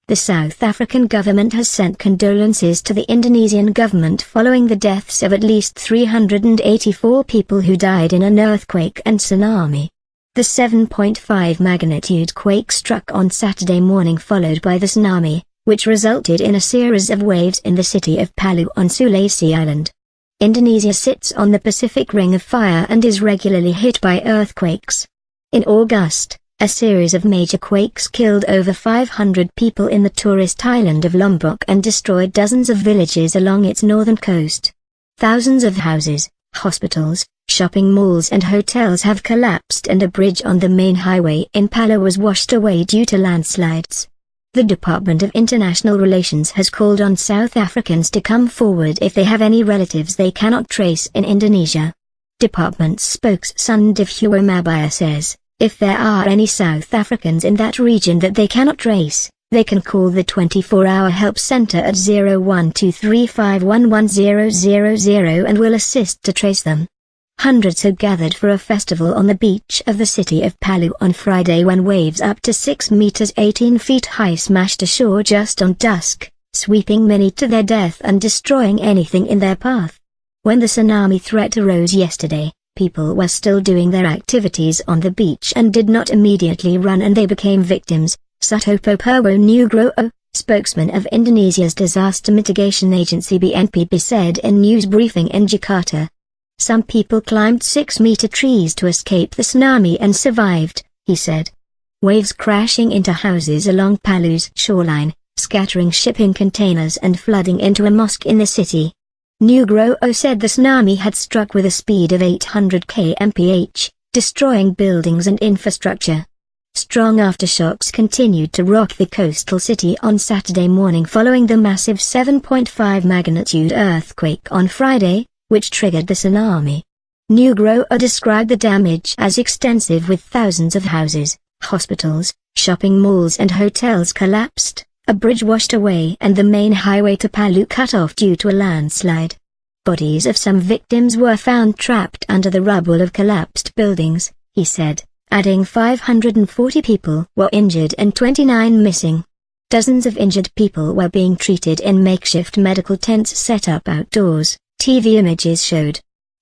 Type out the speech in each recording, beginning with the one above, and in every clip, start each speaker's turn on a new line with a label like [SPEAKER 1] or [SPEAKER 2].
[SPEAKER 1] The South African government has sent condolences to the Indonesian government following the deaths of at least 384 people who died in an earthquake and tsunami. The 7.5 magnitude quake struck on Saturday morning, followed by the tsunami, which resulted in a series of waves in the city of Palu on Sulawesi Island. Indonesia sits on the Pacific Ring of Fire and is regularly hit by earthquakes. In August, a series of major quakes killed over 500 people in the tourist island of Lombok and destroyed dozens of villages along its northern coast. Thousands of houses, hospitals, shopping malls and hotels have collapsed, and a bridge on the main highway in Palu was washed away due to landslides. The Department of International Relations has called on South Africans to come forward if they have any relatives they cannot trace in Indonesia. Department spokesperson Divhuo Mabaya says, if there are any South Africans in that region that they cannot trace, they can call the 24-hour help center at 0123511000 and will assist to trace them. Hundreds had gathered for a festival on the beach of the city of Palu on Friday when waves up to 6 meters 18 feet high smashed ashore just on dusk, sweeping many to their death and destroying anything in their path. When the tsunami threat arose yesterday, people were still doing their activities on the beach and did not immediately run, and they became victims, Sutopo Purwo Nugroho, spokesman of Indonesia's disaster mitigation agency BNPB, said in news briefing in Jakarta. Some people climbed 6-meter trees to escape the tsunami and survived, he said. Waves crashing into houses along Palu's shoreline, scattering shipping containers and flooding into a mosque in the city. Nugroho said the tsunami had struck with a speed of 800 kmph, destroying buildings and infrastructure. Strong aftershocks continued to rock the coastal city on Saturday morning following the massive 7.5 magnitude earthquake on Friday, which triggered the tsunami. Nugroho described the damage as extensive, with thousands of houses, hospitals, shopping malls and hotels collapsed, a bridge washed away and the main highway to Palu cut off due to a landslide. Bodies of some victims were found trapped under the rubble of collapsed buildings, he said, adding 540 people were injured and 29 missing. Dozens of injured people were being treated in makeshift medical tents set up outdoors, TV images showed.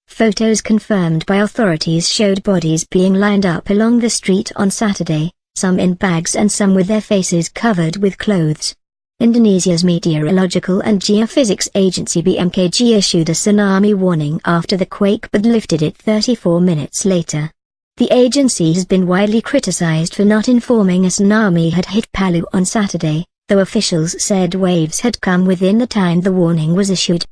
[SPEAKER 1] Photos confirmed by authorities showed bodies being lined up along the street on Saturday, some in bags and some with their faces covered with clothes. Indonesia's Meteorological and Geophysics Agency BMKG issued a tsunami warning after the quake but lifted it 34 minutes later. The agency has been widely criticized for not informing a tsunami had hit Palu on Saturday, though officials said waves had come within the time the warning was issued.